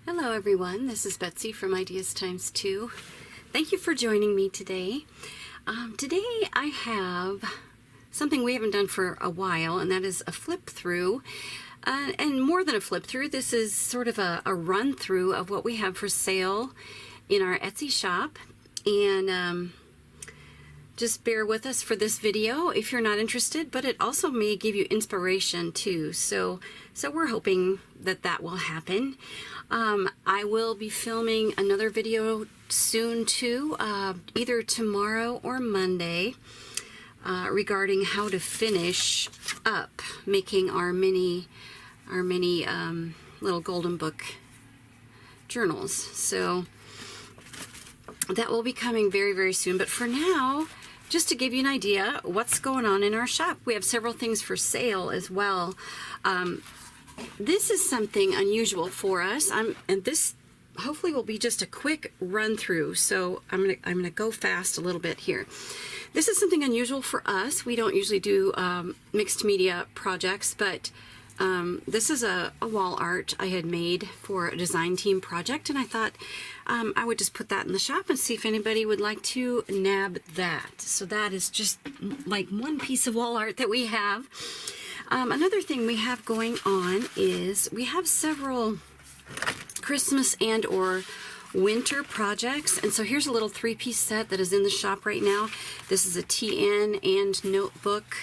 Hello everyone, this is Betsy from Ideas Times 2. Thank you for joining me today. Today I have something we haven't done for a while, and that is a flip through. And more than a flip through, this is sort of a run through of what we have for sale in our Etsy shop. And just bear with us for this video if you're not interested, but it also may give you inspiration too. So we're hoping that will happen. I will be filming another video soon too, either tomorrow or Monday, regarding how to finish up making our mini little golden book journals. So that will be coming very, very soon. But for now, just to give you an idea what's going on in our shop, we have several things for sale as well. This is something unusual for us, and this hopefully will be just a quick run through. So I'm gonna go fast a little bit here. This is something unusual for us. We don't usually do mixed media projects, but this is a wall art I had made for a design team project, and I thought I would just put that in the shop and see if anybody would like to nab that. So that is just like one piece of wall art that we have. Another thing we have going on is we have several Christmas and or winter projects, and so here's a little three-piece set that is in the shop right now. This is a TN and notebook.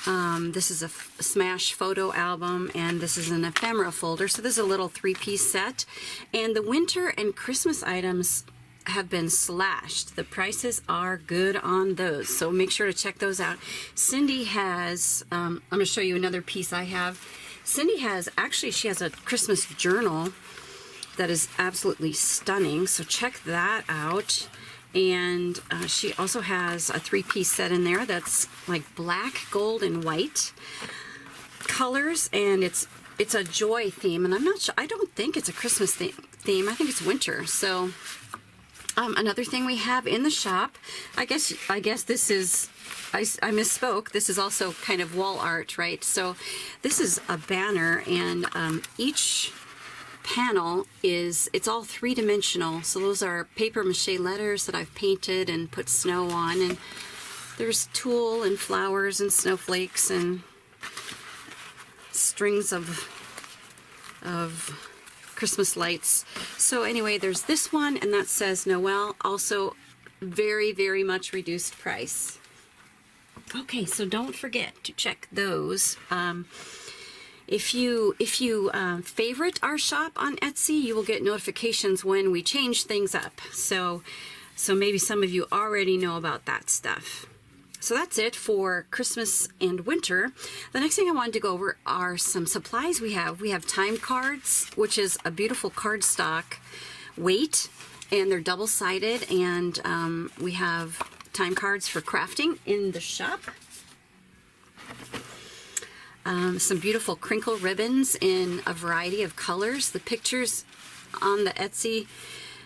This is a smash photo album, and this is an ephemera folder. So this is a little three-piece set, and the winter and Christmas items have been slashed. The prices are good on those, so make sure to check those out. Cindy has, I'm going to show you another piece I have. Cindy has, actually she has a Christmas journal that is absolutely stunning, so check that out. And she also has a three-piece set in there that's like black, gold, and white colors, and it's a joy theme, and I'm not sure, I don't think it's a Christmas theme. I think it's winter. So another thing we have in the shop, I guess this is, I misspoke, this is also kind of wall art, right? So this is a banner, and each panel it's all three-dimensional. So those are paper mache letters that I've painted and put snow on, and there's tulle and flowers and snowflakes and strings of Christmas lights. So anyway, there's this one, and that says Noel, also very, very much reduced price. Okay, so don't forget to check those. If you favorite our shop on Etsy, you will get notifications when we change things up. So maybe some of you already know about that stuff. So that's it for Christmas and winter. The next thing I wanted to go over are some supplies we have. We have time cards, which is a beautiful cardstock weight, and they're double-sided, and we have time cards for crafting in the shop. Some beautiful crinkle ribbons in a variety of colors. The pictures on the Etsy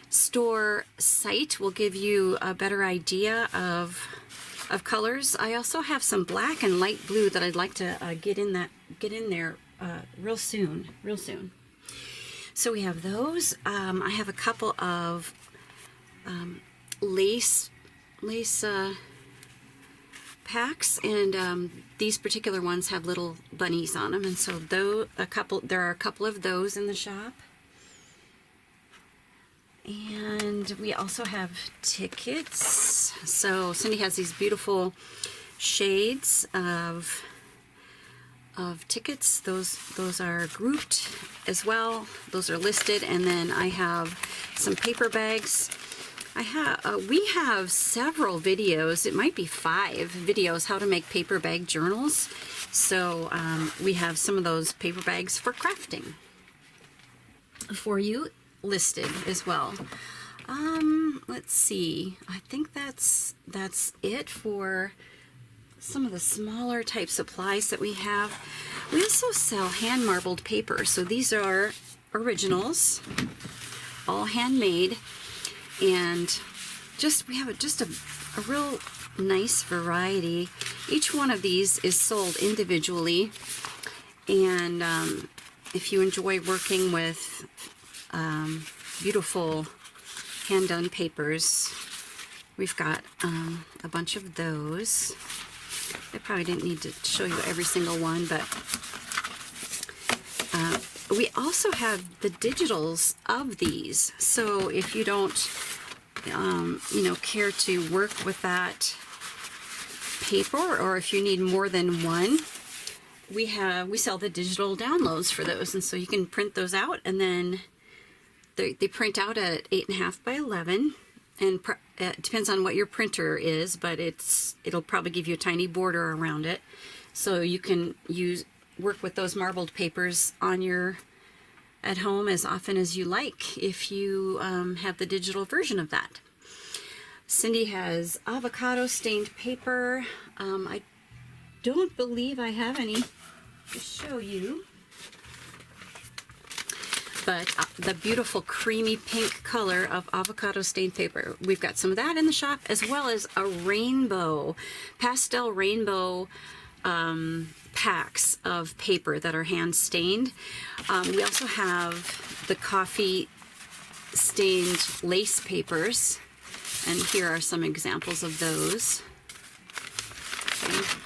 store site will give you a better idea of colors. I also have some black and light blue that I'd like to get in there real soon. So we have those. I have a couple of lace packs, and these particular ones have little bunnies on them, and so there are a couple of those in the shop. And we also have tickets. So Cindy has these beautiful shades of tickets. Those are grouped as well. Those are listed. And then I have some paper bags. We have several videos. It might be 5 videos how to make paper bag journals. So we have some of those paper bags for crafting for you listed as well. Let's see. I think that's it for some of the smaller type supplies that we have. We also sell hand marbled paper. So these are originals, all handmade, and we have just a real nice variety. Each one of these is sold individually, and if you enjoy working with beautiful hand-done papers. We've got a bunch of those. I probably didn't need to show you every single one, but we also have the digitals of these. So if you don't, you know, care to work with that paper, or if you need more than one, we sell the digital downloads for those, and so you can print those out, and then they print out at 8.5 by 11, and it depends on what your printer is, but it'll probably give you a tiny border around it, so you can work with those marbled papers at home as often as you like if you have the digital version of that. Cindy has avocado stained paper. I don't believe I have any to show you, but the beautiful creamy pink color of avocado stained paper, we've got some of that in the shop, as well as a pastel rainbow packs of paper that are hand stained. We also have the coffee stained lace papers, and here are some examples of those. Okay.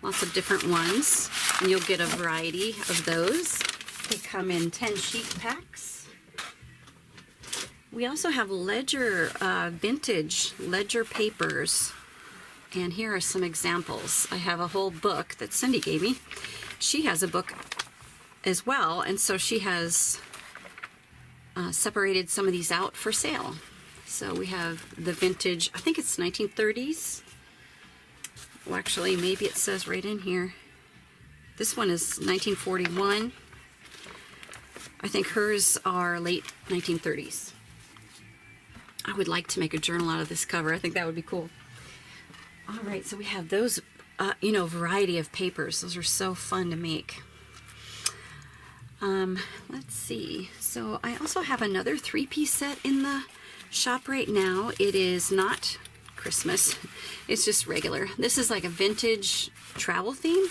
Lots of different ones, and you'll get a variety of those. They come in 10 sheet packs. We also have vintage ledger papers, and here are some examples. I have a whole book that Cindy gave me. She has a book as well, and so she has separated some of these out for sale. So we have the vintage, I think it's 1930s. Well, actually, maybe it says right in here. This one is 1941. I think hers are late 1930s. I would like to make a journal out of this cover. I think that would be cool. All right, so we have those, you know, variety of papers. Those are so fun to make. Let's see. So I also have another 3-piece set in the shop right now. It is not Christmas. It's just regular. This is like a vintage travel theme.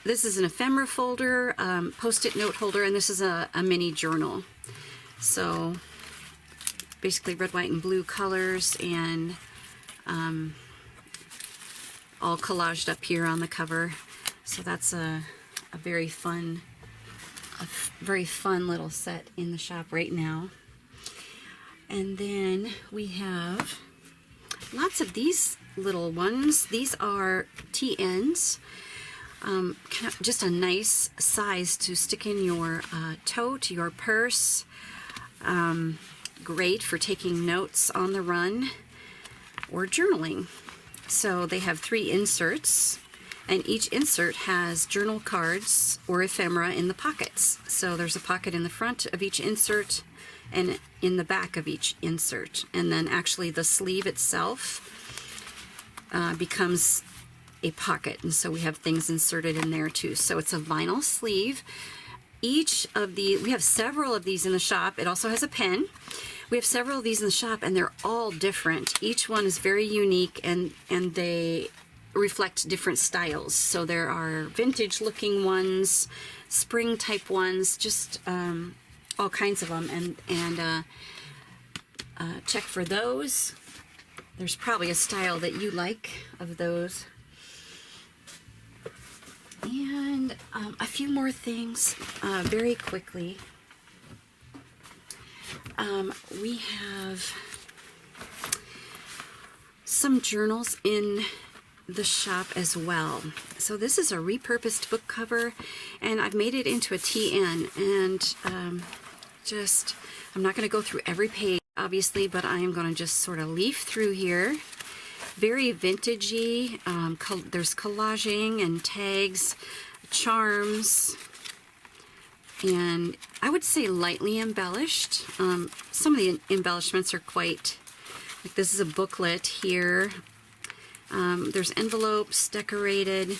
This is an ephemera folder, post-it note holder, and this is a mini journal. So basically red, white, and blue colors, and all collaged up here on the cover. So that's a very fun little set in the shop right now. And then we have lots of these little ones. These are TNs. Just a nice size to stick in your tote, your purse. Great for taking notes on the run or journaling. So they have 3 inserts, and each insert has journal cards or ephemera in the pockets. So there's a pocket in the front of each insert and in the back of each insert. And then actually the sleeve itself becomes a pocket, and so we have things inserted in there too. So it's a vinyl sleeve. We have several of these in the shop. It also has a pen. We have several of these in the shop, and they're all different. Each one is very unique, and they reflect different styles. So there are vintage looking ones, spring type ones, just all kinds of them, and check for those. There's probably a style that you like of those. And a few more things very quickly. We have some journals in the shop as well. So this is a repurposed book cover, and I've made it into a TN, and I'm not going to go through every page obviously, but I am going to just sort of leaf through here. Very vintagey. There's collaging and tags, charms, and I would say lightly embellished. Some of the embellishments are quite, like this is a booklet here. There's envelopes decorated.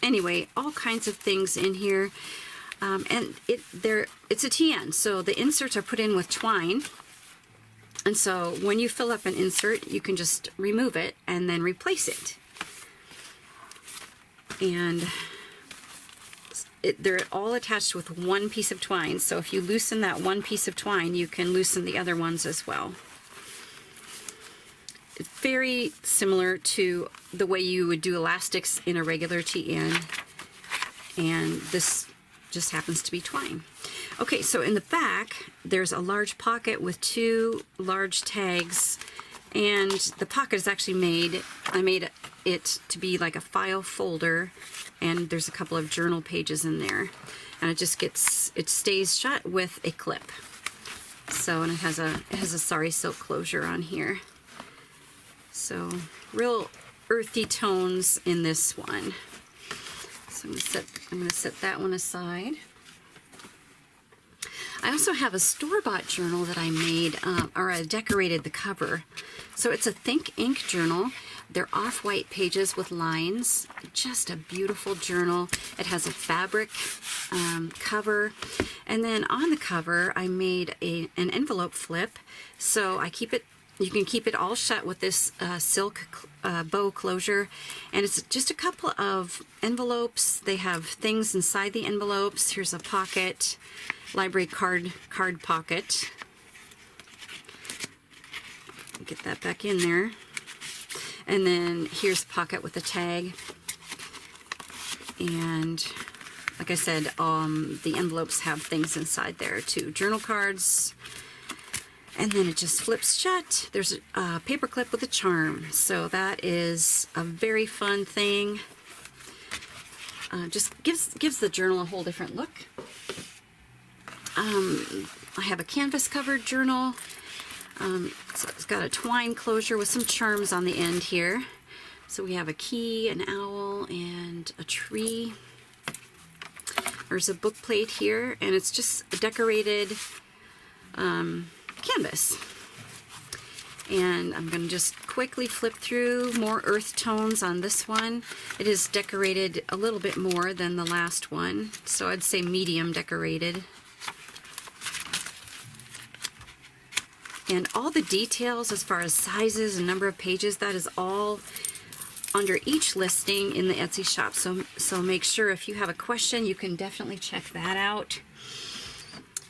Anyway, all kinds of things in here. And it's a TN, so the inserts are put in with twine. And so when you fill up an insert, you can just remove it and then replace it. And they're all attached with one piece of twine. So if you loosen that one piece of twine, you can loosen the other ones as well. It's very similar to the way you would do elastics in a regular TN, and this just happens to be twine. Okay, so in the back, there's a large pocket with 2 large tags, and the pocket is actually I made it to be like a file folder, and there's a couple of journal pages in there, and it stays shut with a clip. So, and it has a sari silk closure on here. So, real earthy tones in this one. So I'm going to set that one aside. I also have a store-bought journal that I made, or I decorated the cover. So it's a Think Ink journal. They're off-white pages with lines. Just a beautiful journal. It has a fabric cover. And then on the cover, I made an envelope flip. So you can keep it all shut with this silk bow closure. And it's just a couple of envelopes. They have things inside the envelopes. Here's a pocket. Library card pocket. Get that back in there. And then here's a pocket with a tag. And like I said, the envelopes have things inside there too. Journal cards. And then it just flips shut. There's a paper clip with a charm. So that is a very fun thing. Just gives the journal a whole different look. I have a canvas covered journal. So it's got a twine closure with some charms on the end here. So we have a key, an owl, and a tree. There's a book plate here, and it's just a decorated canvas. And I'm going to just quickly flip through more earth tones on this one. It is decorated a little bit more than the last one, so I'd say medium decorated. And all the details as far as sizes and number of pages, that is all under each listing in the Etsy shop. So make sure if you have a question, you can definitely check that out.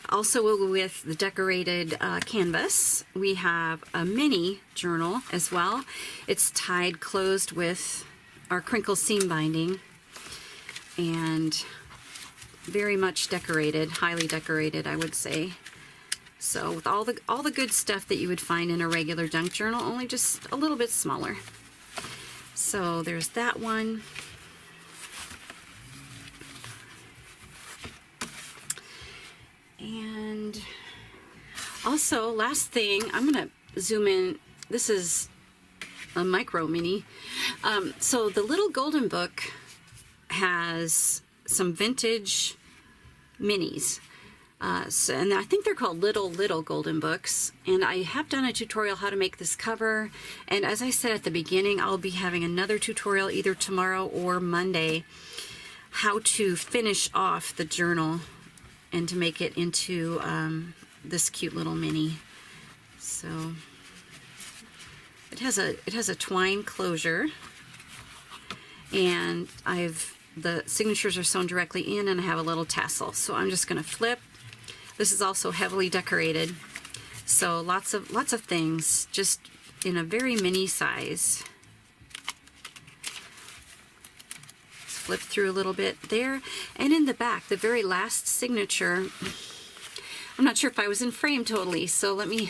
Also with the decorated canvas, we have a mini journal as well. It's tied closed with our crinkle seam binding, and very much decorated, highly decorated, I would say. So with all the good stuff that you would find in a regular junk journal, only just a little bit smaller. So there's that one. And also, last thing, I'm going to zoom in. This is a micro mini. So the little golden book has some vintage minis. And I think they're called little golden books, and I have done a tutorial how to make this cover, and as I said at the beginning, I'll be having another tutorial either tomorrow or Monday how to finish off the journal and to make it into this cute little mini. So it has a twine closure, and the signatures are sewn directly in, and I have a little tassel. So I'm just going to flip. This is also heavily decorated, so lots of things, just in a very mini size. Let's flip through a little bit there, and in the back, the very last signature. I'm not sure if I was in frame totally, so let me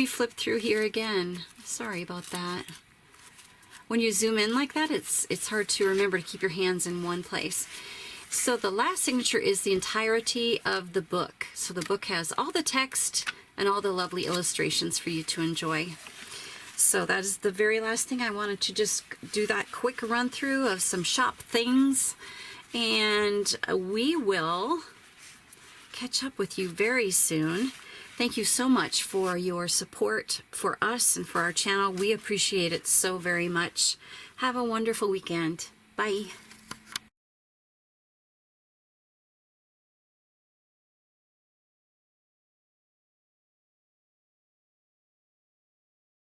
flip through here again. Sorry about that. When you zoom in like that, it's hard to remember to keep your hands in one place. So the last signature is the entirety of the book. So the book has all the text and all the lovely illustrations for you to enjoy. So that is the very last thing. I wanted to just do that quick run through of some shop things. And we will catch up with you very soon. Thank you so much for your support for us and for our channel. We appreciate it so very much. Have a wonderful weekend. Bye.